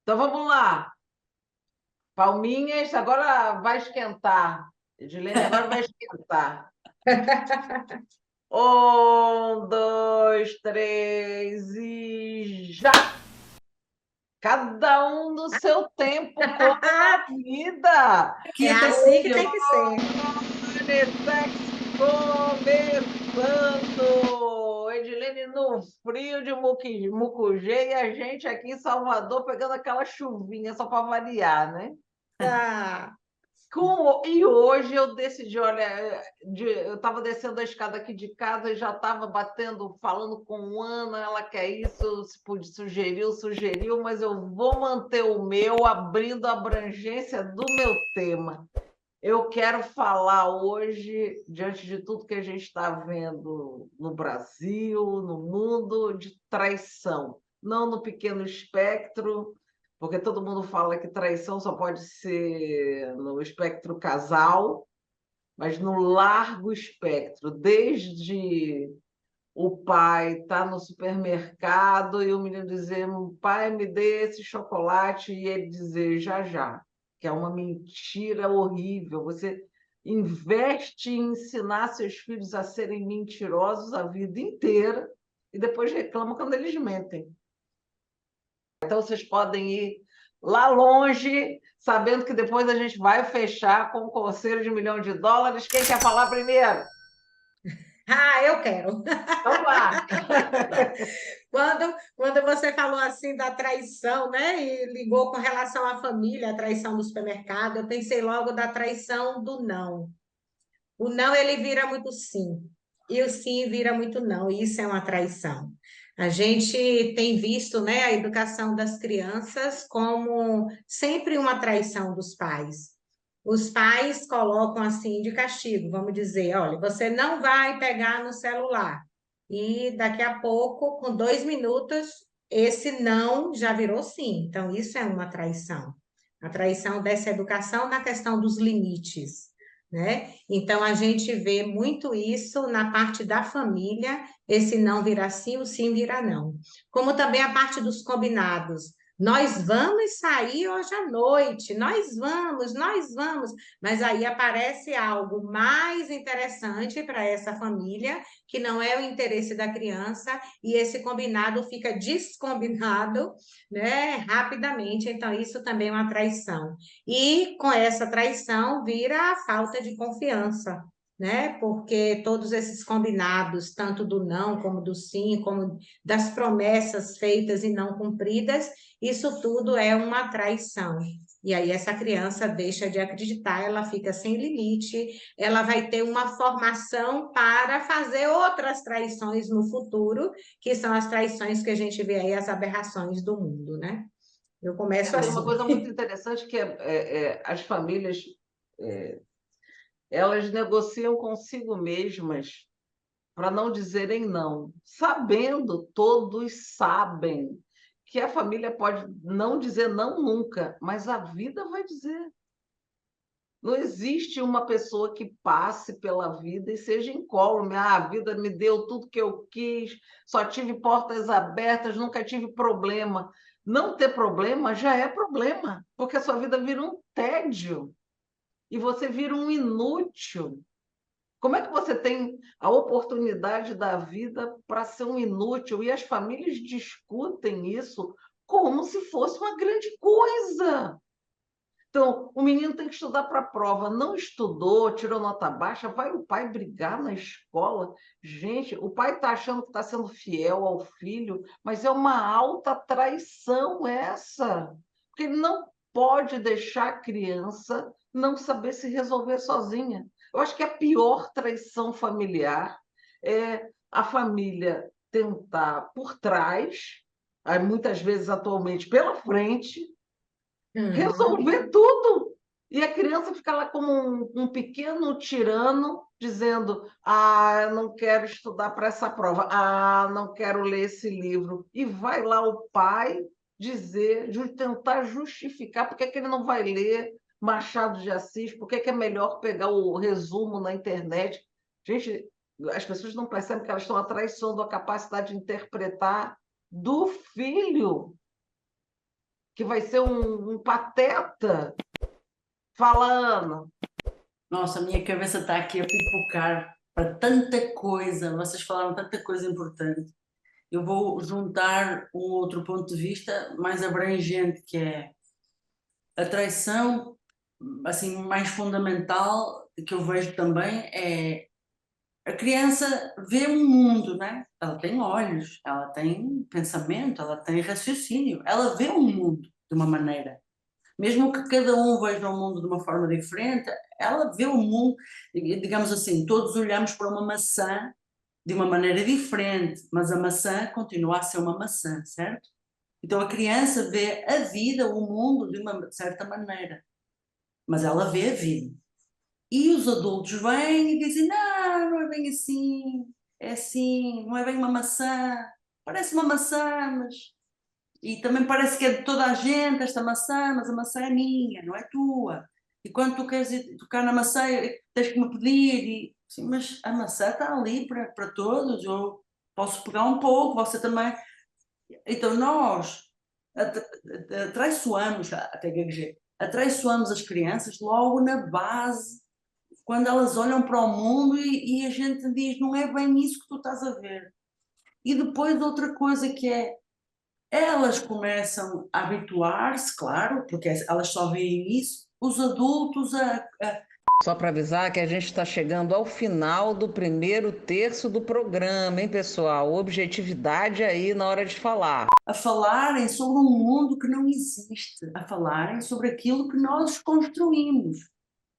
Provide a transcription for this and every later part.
Então vamos lá. Palminhas, agora vai esquentar. Edilene, agora vai esquentar. 1, 2, 3 e já! Cada um no seu tempo, como na vida. É Quinta assim que série. tem que ser. Unissex começando! Edilene no frio de Mucugê e a gente aqui em Salvador pegando aquela chuvinha só para variar, né? Ah, E hoje eu decidi, olha, eu estava descendo a escada aqui de casa e já estava batendo, falando com Ana, ela quer isso, sugeriu, mas eu vou manter o meu, abrindo a abrangência do meu tema. Eu quero falar hoje, diante de tudo que a gente está vendo no Brasil, no mundo, de traição. Não no pequeno espectro, porque todo mundo fala que traição só pode ser no espectro casal, mas no largo espectro, desde o pai estar no supermercado e o menino dizer, pai, me dê esse chocolate, e ele dizer, já, já, que é uma mentira horrível. Você investe em ensinar seus filhos a serem mentirosos a vida inteira e depois reclama quando eles mentem. Então, vocês podem ir lá longe, sabendo que depois a gente vai fechar com um conselho de US$ 1 milhão. Quem quer falar primeiro? eu quero. Então, vá! Quando você falou assim da traição, né, e ligou com relação à família, a traição do supermercado, eu pensei logo da traição do não. O não ele vira muito sim, e o sim vira muito não, e isso é uma traição. A gente tem visto, né, a educação das crianças como sempre uma traição dos pais. Os pais colocam assim de castigo, vamos dizer, olha, você não vai pegar no celular. E daqui a pouco, com 2 minutos, esse não já virou sim. Então, isso é uma traição. A traição dessa educação na questão dos limites, né? Então, a gente vê muito isso na parte da família, esse não virá sim, o sim virá não. Como também a parte dos combinados. Nós vamos sair hoje à noite, nós vamos, mas aí aparece algo mais interessante para essa família, que não é o interesse da criança, e esse combinado fica descombinado, né, rapidamente, então isso também é uma traição. E com essa traição vira a falta de confiança, né? Porque todos esses combinados, tanto do não como do sim, como das promessas feitas e não cumpridas, isso tudo é uma traição. E aí essa criança deixa de acreditar, ela fica sem limite, ela vai ter uma formação para fazer outras traições no futuro, que são as traições que a gente vê aí, as aberrações do mundo, né? Eu começo Tem uma assim. coisa muito interessante que as famílias elas negociam consigo mesmas para não dizerem não, sabendo, todos sabem, que a família pode não dizer não nunca, mas a vida vai dizer. Não existe uma pessoa que passe pela vida e seja incólume. Ah, a vida me deu tudo que eu quis, só tive portas abertas, nunca tive problema. Não ter problema já é problema, porque a sua vida vira um tédio e você vira um inútil. Como é que você tem a oportunidade da vida para ser um inútil? E as famílias discutem isso como se fosse uma grande coisa. Então, o menino tem que estudar para a prova, não estudou, tirou nota baixa, vai o pai brigar na escola. Gente, o pai está achando que está sendo fiel ao filho, mas é uma alta traição essa, porque ele não pode deixar a criança não saber se resolver sozinha. Eu acho que a pior traição familiar é a família tentar por trás, aí muitas vezes atualmente pela frente, Uhum. resolver tudo. E a criança fica lá como um pequeno tirano, dizendo: ah, eu não quero estudar para essa prova, ah, não quero ler esse livro. E vai lá o pai dizer, tentar justificar por que ele não vai ler Machado de Assis, por que é melhor pegar o resumo na internet. Gente, as pessoas não percebem que elas estão atraiçoando a capacidade de interpretar do filho. que vai ser um pateta falando. Nossa, a minha cabeça está aqui a pipocar para tanta coisa. Vocês falaram tanta coisa importante. Eu vou juntar um outro ponto de vista mais abrangente, que é a traição, assim, mais fundamental, que eu vejo também, é a criança vê um mundo, né? Ela tem olhos, ela tem pensamento, ela tem raciocínio, ela vê um mundo de uma maneira. Mesmo que cada um veja o mundo de uma forma diferente, ela vê o mundo, digamos assim, todos olhamos para uma maçã de uma maneira diferente, mas a maçã continua a ser uma maçã, certo? Então a criança vê a vida, o mundo de uma certa maneira, mas ela vê a vida. E os adultos vêm e dizem: não, não é bem assim, é assim, não é bem uma maçã, parece uma maçã, mas. E também parece que é de toda a gente esta maçã, mas a maçã é minha, não é tua. E quando tu queres ir tocar na maçã, tens que me pedir. E, sim, mas a maçã está ali para todos, eu posso pegar um pouco, você também. Então nós atraiçoamos, até gaguejei, atraiçoamos as crianças logo na base, quando elas olham para o mundo e a gente diz: não é bem isso que tu estás a ver. E depois outra coisa que é, elas começam a habituar-se, claro, porque elas só veem isso, os adultos Só para avisar que a gente está chegando ao final do primeiro terço do programa, hein, pessoal? Objetividade aí na hora de falar. a falarem sobre um mundo que não existe, a falarem sobre aquilo que nós construímos.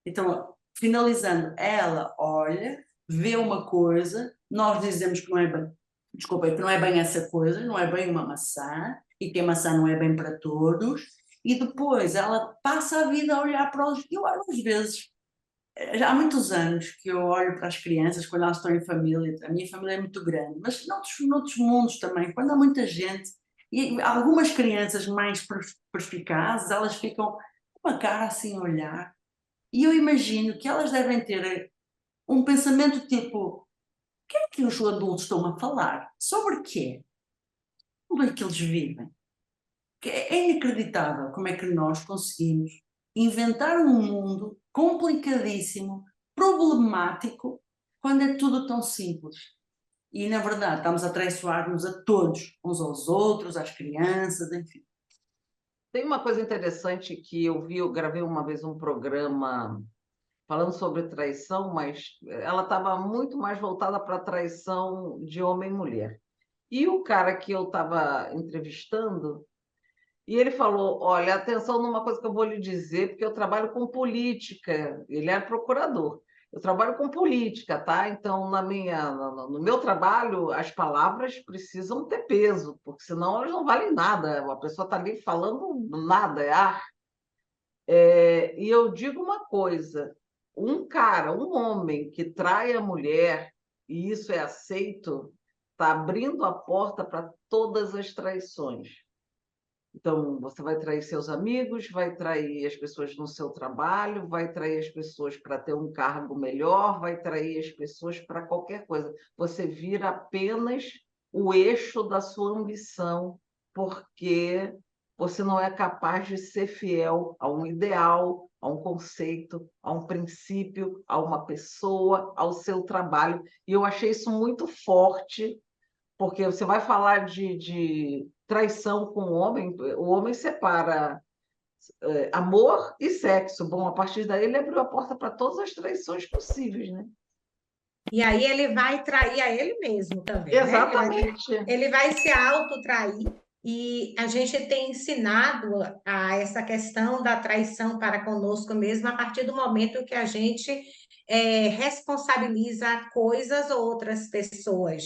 Então, finalizando, ela olha, vê uma coisa, nós dizemos que não é bem, desculpa, que não é bem essa coisa, não é bem uma maçã, e que a maçã não é bem para todos, e depois ela passa a vida a olhar para os. Eu, às vezes, já há muitos anos que eu olho para as crianças quando elas estão em família, a minha família é muito grande, mas noutros mundos também, quando há muita gente, e algumas crianças mais perspicazes, elas ficam com uma cara assim a olhar, e eu imagino que elas devem ter um pensamento tipo: o que é que os adultos estão a falar? Sobre quê? Como é que eles vivem? É inacreditável como é que nós conseguimos inventar um mundo complicadíssimo, problemático, quando é tudo tão simples. E, na verdade, estamos a traiçoar-nos a todos, uns aos outros, às crianças, enfim. Tem uma coisa interessante que eu vi, eu gravei uma vez um programa falando sobre traição, mas ela estava muito mais voltada para a traição de homem e mulher. E o cara que eu estava entrevistando, e ele falou: olha, atenção numa coisa que eu vou lhe dizer, porque eu trabalho com política, ele é procurador. Eu trabalho com política, tá? Então, no meu trabalho, as palavras precisam ter peso, porque senão elas não valem nada. A pessoa está ali falando nada, é ar. E eu digo uma coisa: um cara, um homem que trai a mulher, e isso é aceito, está abrindo a porta para todas as traições. Então, você vai trair seus amigos, vai trair as pessoas no seu trabalho, vai trair as pessoas para ter um cargo melhor, vai trair as pessoas para qualquer coisa. Você vira apenas o eixo da sua ambição, porque você não é capaz de ser fiel a um ideal, a um conceito, a um princípio, a uma pessoa, ao seu trabalho. E eu achei isso muito forte, porque você vai falar de traição com o homem separa amor e sexo. Bom, a partir daí ele abriu a porta para todas as traições possíveis, né? E aí ele vai trair a ele mesmo também, né? Exatamente. Ele vai se autotrair. E a gente tem ensinado a essa questão da traição para conosco mesmo a partir do momento que a gente responsabiliza coisas ou outras pessoas.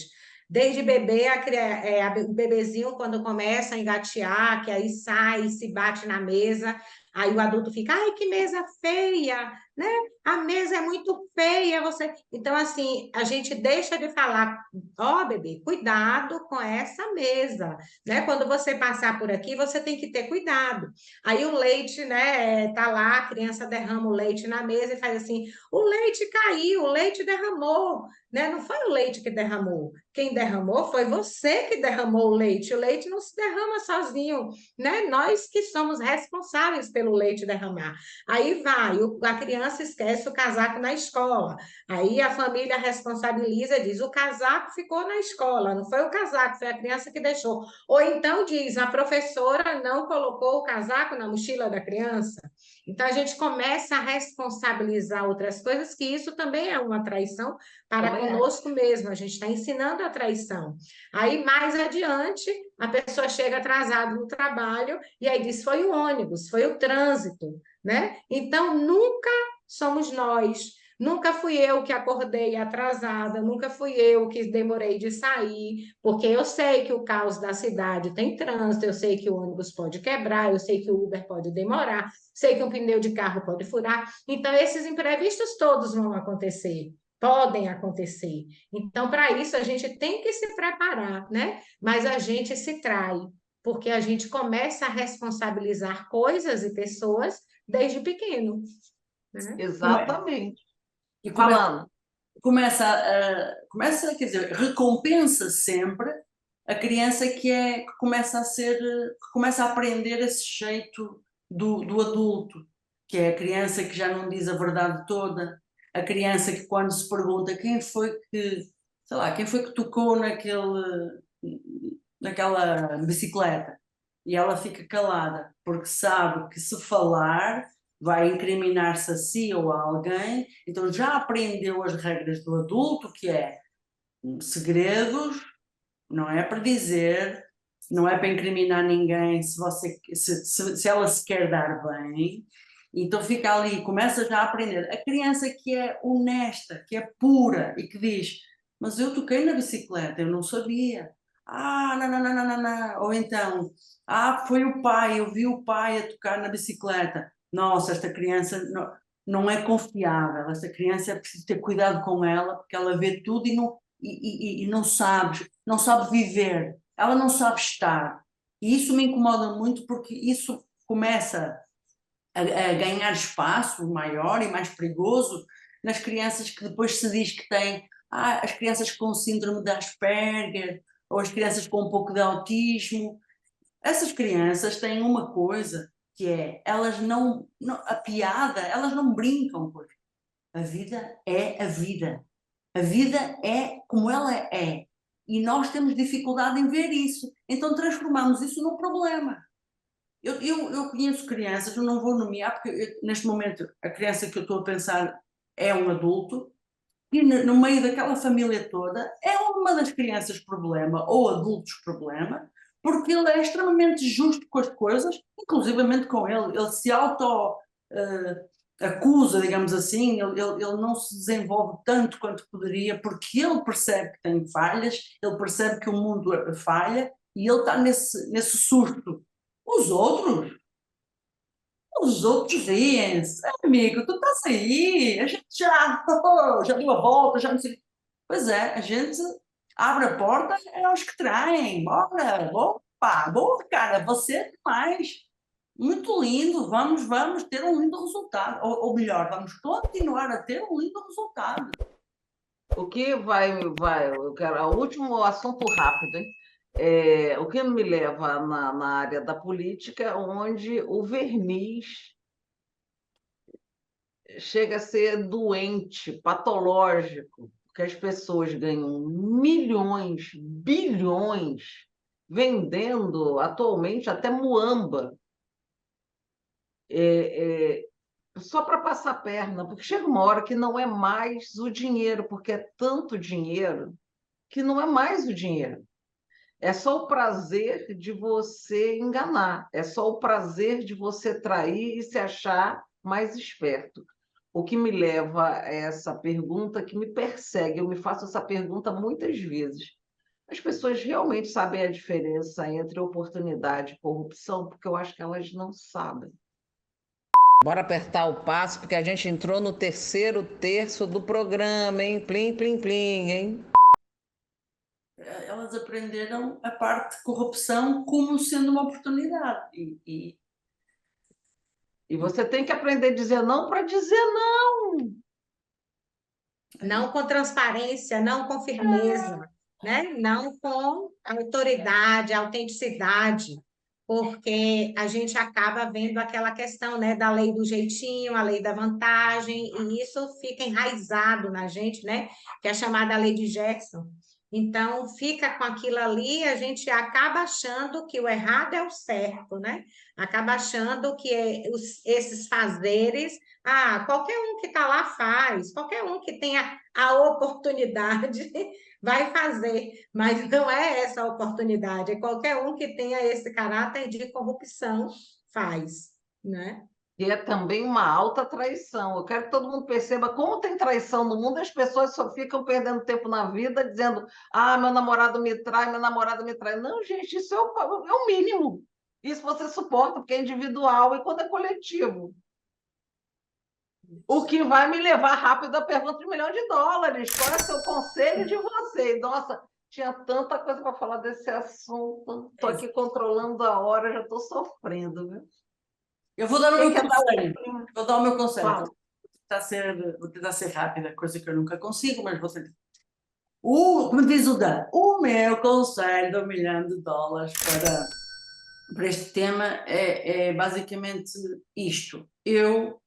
Desde bebê, o bebezinho, quando começa a engatear, que aí sai, se bate na mesa, Aí o adulto fica, ai, que mesa feia, né? A mesa é muito feia, você. Então, assim, a gente deixa de falar, ó, bebê, cuidado com essa mesa, né? Quando você passar por aqui, você tem que ter cuidado. Aí o leite, né, tá lá, a criança derrama o leite na mesa e faz assim, o leite caiu, o leite derramou, né? Não foi o leite que derramou. Quem derramou foi você que derramou o leite. O leite não se derrama sozinho, né? Nós que somos responsáveis pelo leite derramar. Aí vai, a criança esquece o casaco na escola. Aí a família responsabiliza e diz: o casaco ficou na escola, não foi o casaco, foi a criança que deixou. Ou então diz: a professora não colocou o casaco na mochila da criança. Então a gente começa a responsabilizar outras coisas, que isso também é uma traição para Também é. conosco mesmo. A gente está ensinando a traição. Aí mais adiante, a pessoa chega atrasada no trabalho e aí diz: foi o ônibus, foi o trânsito, né? Então nunca somos nós. Nunca fui eu que acordei atrasada, nunca fui eu que demorei de sair, porque eu sei que o caos da cidade tem trânsito, eu sei que o ônibus pode quebrar, eu sei que o Uber pode demorar, sei que um pneu de carro pode furar. Então, esses imprevistos todos vão acontecer, podem acontecer. Então, para isso, a gente tem que se preparar, né? Mas a gente se trai, porque a gente começa a responsabilizar coisas e pessoas desde pequeno, né? Come- Exatamente. E começa, Falando. começa, quer dizer, recompensa sempre a criança que começa a ser, que começa a aprender esse jeito do adulto, que é a criança que já não diz a verdade toda, a criança que quando se pergunta quem foi que, sei lá, quem foi que tocou naquela bicicleta, e ela fica calada, porque sabe que se falar vai incriminar-se a si ou a alguém, então já aprendeu as regras do adulto, que é segredos, não é para dizer, não é para incriminar ninguém se ela se quer dar bem. Então fica ali, começa já a aprender. A criança que é honesta, que é pura e que diz: mas eu toquei na bicicleta, eu não sabia. Ah, não, não, não, não, não, não. Ou então, foi o pai, eu vi o pai a tocar na bicicleta. Nossa, esta criança não é confiável, esta criança é preciso ter cuidado com ela, porque ela vê tudo e não sabe viver, ela não sabe estar. E isso me incomoda muito porque isso começa a ganhar espaço maior e mais perigoso nas crianças que depois se diz que têm, as crianças com síndrome de Asperger ou as crianças com um pouco de autismo. Essas crianças têm uma coisa que é, elas a piada, elas não brincam com a vida é a vida. A vida é como ela é. E nós temos dificuldade em ver isso. Então transformamos isso num problema. Eu conheço crianças, eu não vou nomear, porque neste momento a criança que eu estou a pensar é um adulto, e no meio daquela família toda é uma das crianças problema, ou adultos problema, porque ele é extremamente justo com as coisas, inclusivamente com ele. Ele se acusa, digamos assim, ele não se desenvolve tanto quanto poderia, porque ele percebe que tem falhas, ele percebe que o mundo falha, e ele está nesse susto. Os outros os outros riem-se. Amigo, tu estás aí, a gente já deu a volta, já não sei. Pois é, a gente abre a porta, é os que traem. Bora, opa, boa, cara, você é demais. Muito lindo, vamos ter um lindo resultado. Ou melhor, vamos continuar a ter um lindo resultado. O que eu quero, o último assunto rápido, hein? O que me leva na área da política, onde o verniz chega a ser doente, patológico, porque as pessoas ganham milhões, bilhões, vendendo atualmente até muamba, é, só para passar a perna, porque chega uma hora que não é mais o dinheiro, porque é tanto dinheiro que não é mais o dinheiro. É só o prazer de você enganar, é só o prazer de você trair e se achar mais esperto. O que me leva a essa pergunta que me persegue, eu me faço essa pergunta muitas vezes. As pessoas realmente sabem a diferença entre oportunidade e corrupção? Porque eu acho que elas não sabem. Bora apertar o passo, porque a gente entrou no terceiro terço do programa, hein? Plim, plim, plim, hein? Elas aprenderam a parte de corrupção como sendo uma oportunidade. E você tem que aprender a dizer não para dizer não. Não com transparência, não com firmeza, né? Não com autoridade, autenticidade, porque a gente acaba vendo aquela questão, né, da lei do jeitinho, a lei da vantagem, e isso fica enraizado na gente, né? Que é a chamada lei de Gerson. Então, fica com aquilo ali, a gente acaba achando que o errado é o certo, né? Acaba achando que esses fazeres, qualquer um que está lá faz, qualquer um que tenha a oportunidade vai fazer, mas não é essa a oportunidade, é qualquer um que tenha esse caráter de corrupção faz, né? E é também uma alta traição. Eu quero que todo mundo perceba como tem traição no mundo, as pessoas só ficam perdendo tempo na vida dizendo: ah, meu namorado me trai, meu namorado me trai. Não, gente, isso é o mínimo. Isso você suporta, porque é individual e quando é coletivo. O que vai me levar rápido à pergunta de US$ 1 milhão. Qual é o seu conselho de vocês? Nossa, tinha tanta coisa para falar desse assunto. Estou aqui controlando a hora, já estou sofrendo, viu? Eu vou dar o Quem meu quer dar conselho. Vou dar o meu conselho. Fala. Vou tentar ser rápida, coisa que eu nunca consigo, mas vou tentar. Como diz o Dan, o meu conselho de US$ 1 milhão para este tema é basicamente isto. Eu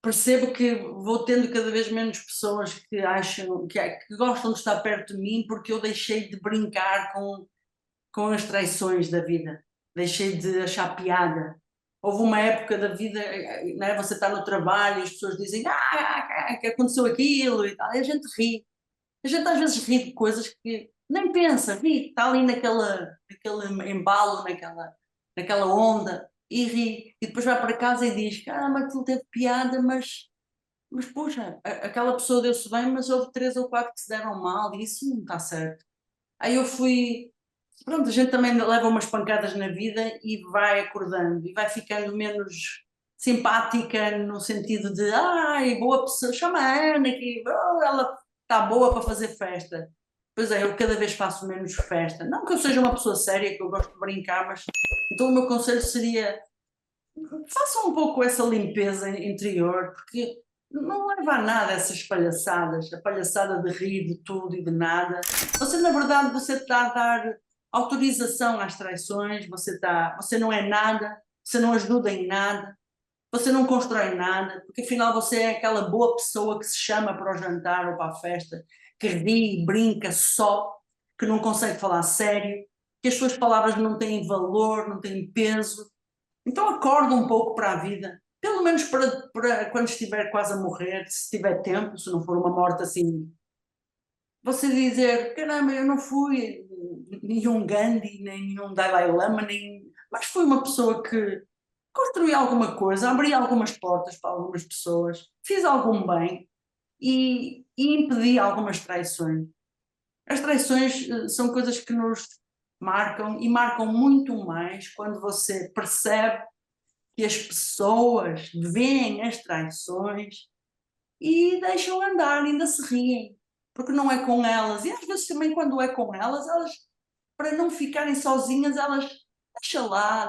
percebo que vou tendo cada vez menos pessoas que acham que gostam de estar perto de mim porque eu deixei de brincar com as traições da vida, deixei de achar piada. Houve uma época da vida, né, você está no trabalho e as pessoas dizem que aconteceu aquilo e tal, e a gente ri. A gente às vezes ri de coisas que nem pensa, ri, está ali naquele embalo, naquela onda, e ri. E depois vai para casa e diz: caramba, aquilo teve piada, mas puxa, aquela pessoa deu-se bem, mas houve 3 ou 4 que se deram mal, e isso não está certo. Aí eu fui. Pronto, a gente também leva umas pancadas na vida e vai acordando e vai ficando menos simpática no sentido de ai, boa pessoa, chama a Ana que ela está boa para fazer festa. Pois é, eu cada vez faço menos festa. Não que eu seja uma pessoa séria, que eu gosto de brincar, mas então o meu conselho seria façam um pouco essa limpeza interior, porque não leva a nada essas palhaçadas, a palhaçada de rir de tudo e de nada. Na verdade, você está a dar autorização às traições, você não é nada, você não ajuda em nada, você não constrói nada, porque afinal você é aquela boa pessoa que se chama para o jantar ou para a festa, que ri, brinca só, que não consegue falar sério, que as suas palavras não têm valor, não têm peso. Então acorda um pouco para a vida, pelo menos para quando estiver quase a morrer, se tiver tempo, se não for uma morte assim. Você dizer, caramba, eu não fui nenhum Gandhi, nem nenhum Dalai Lama, mas fui uma pessoa que construí alguma coisa, abri algumas portas para algumas pessoas, fiz algum bem e impedi algumas traições. As traições são coisas que nos marcam e marcam muito mais quando você percebe que as pessoas veem as traições e deixam andar, ainda se riem, porque não é com elas. E às vezes também quando é com elas, para não ficarem sozinhas, elas deixa lá,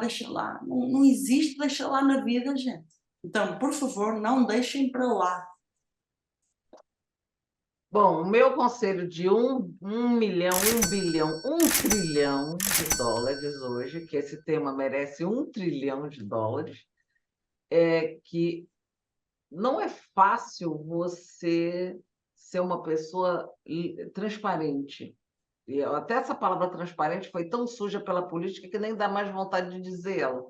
não existe deixa lá na vida, gente. Então, por favor, não deixem para lá. Bom, o meu conselho de um milhão, 1 bilhão, 1 trilhão de US$ hoje, que esse tema merece US$ 1 trilhão, é que não é fácil você ser uma pessoa transparente. E até essa palavra transparente foi tão suja pela política que nem dá mais vontade de dizer ela.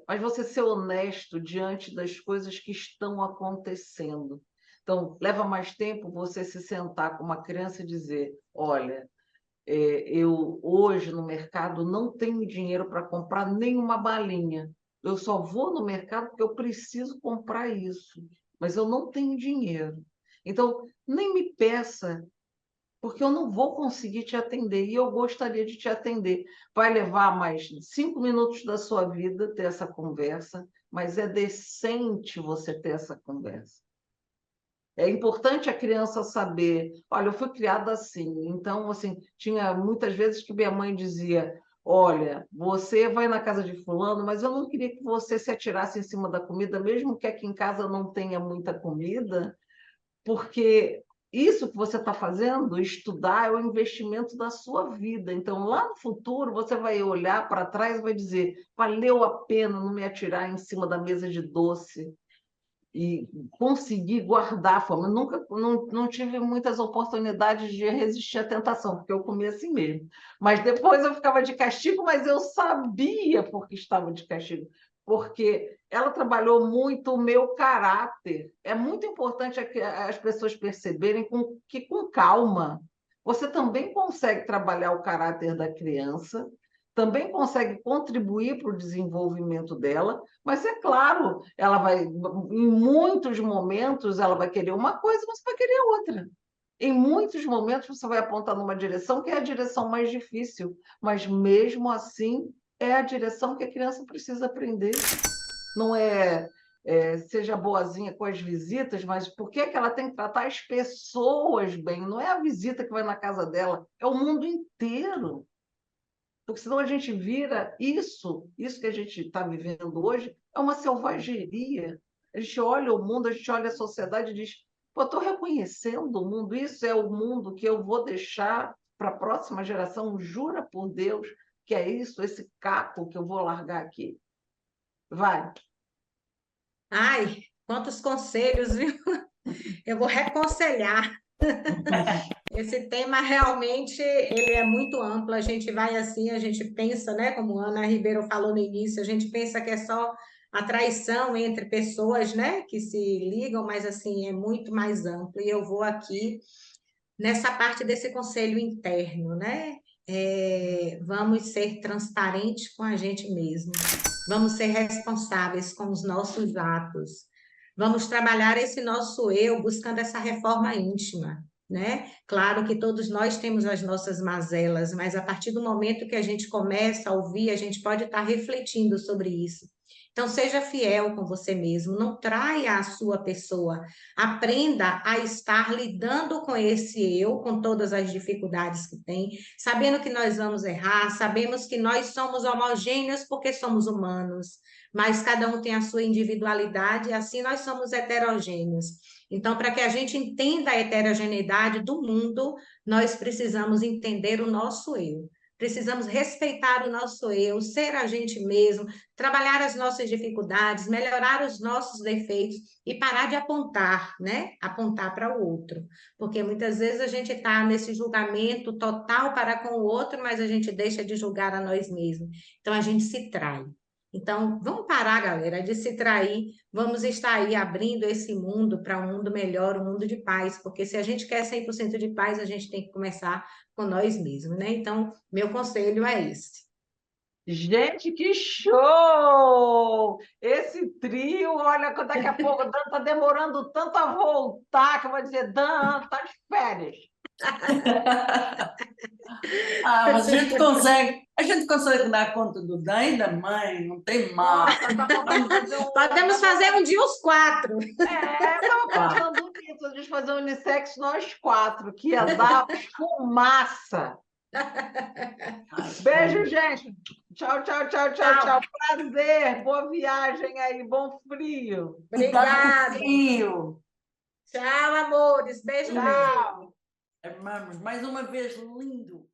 Mas você ser honesto diante das coisas que estão acontecendo. Então, leva mais tempo você se sentar com uma criança e dizer: olha, eu hoje no mercado não tenho dinheiro para comprar nenhuma balinha. Eu só vou no mercado porque eu preciso comprar isso, mas eu não tenho dinheiro. Então, nem me peça, porque eu não vou conseguir te atender e eu gostaria de te atender. Vai levar mais 5 minutos da sua vida ter essa conversa, mas é decente você ter essa conversa. É importante a criança saber, olha, eu fui criada assim, então, assim, tinha muitas vezes que minha mãe dizia, olha, você vai na casa de fulano, mas eu não queria que você se atirasse em cima da comida, mesmo que aqui em casa não tenha muita comida, porque isso que você está fazendo, estudar, é o investimento da sua vida. Então, lá no futuro, você vai olhar para trás e vai dizer, valeu a pena não me atirar em cima da mesa de doce, e conseguir guardar a fome. Eu nunca não tive muitas oportunidades de resistir à tentação, porque eu comia assim mesmo. Mas depois eu ficava de castigo, mas eu sabia por que estava de castigo, porque ela trabalhou muito o meu caráter. É muito importante as pessoas perceberem que, com calma, você também consegue trabalhar o caráter da criança, também consegue contribuir para o desenvolvimento dela, mas é claro, ela vai, em muitos momentos, ela vai querer uma coisa, mas vai querer outra. Em muitos momentos, você vai apontar numa direção que é a direção mais difícil, mas mesmo assim, é a direção que a criança precisa aprender. Não seja boazinha com as visitas, mas por que que ela tem que tratar as pessoas bem? Não é a visita que vai na casa dela, é o mundo inteiro. Porque senão a gente vira isso que a gente está vivendo hoje, é uma selvageria. A gente olha o mundo, a gente olha a sociedade e diz, pô, estou reconhecendo o mundo, isso é o mundo que eu vou deixar para a próxima geração, jura por Deus que é isso, esse caco que eu vou largar aqui. Vai. Ai, quantos conselhos, viu? Eu vou reconselhar. Esse tema realmente ele é muito amplo. A gente vai assim, a gente pensa, né? Como a Ana Ribeiro falou no início, a gente pensa que é só a traição entre pessoas, né? Que se ligam, mas assim é muito mais amplo. E eu vou aqui nessa parte desse conselho interno, né? Vamos ser transparentes com a gente mesmo. Vamos ser responsáveis com os nossos atos. Vamos trabalhar esse nosso eu buscando essa reforma íntima, né? Claro que todos nós temos as nossas mazelas, mas a partir do momento que a gente começa a ouvir, a gente pode estar refletindo sobre isso. Então, seja fiel com você mesmo, não traia a sua pessoa. Aprenda a estar lidando com esse eu, com todas as dificuldades que tem, sabendo que nós vamos errar, sabemos que nós somos homogêneos porque somos humanos, mas cada um tem a sua individualidade e assim nós somos heterogêneos. Então, para que a gente entenda a heterogeneidade do mundo, nós precisamos entender o nosso eu. Precisamos respeitar o nosso eu, ser a gente mesmo, trabalhar as nossas dificuldades, melhorar os nossos defeitos e parar de apontar, né? Apontar para o outro. Porque muitas vezes a gente está nesse julgamento total para com o outro, mas a gente deixa de julgar a nós mesmos. Então a gente se trai. Então, vamos parar, galera, de se trair. Vamos estar aí abrindo esse mundo para um mundo melhor, um mundo de paz. Porque se a gente quer 100% de paz, a gente tem que começar com nós mesmos, né? Então, meu conselho é esse. Gente, que show! Esse trio, olha, daqui a pouco o Dan está demorando tanto a voltar, que eu vou dizer, Dan, tá de férias. Mas a gente consegue dar conta do Dan e da mãe, não tem mal. Nossa, tá faltando fazer Podemos fazer um dia os 4. Estava pensando nisso, a gente fazer um unissex nós 4, que ia dar fumaça. Beijo, gente. Tchau, tchau, tchau, tchau, tchau. Prazer, boa viagem aí, bom frio. Obrigada. Frio. Tchau, amores. Beijo, beijo. Amamos. Mais uma vez, lindo.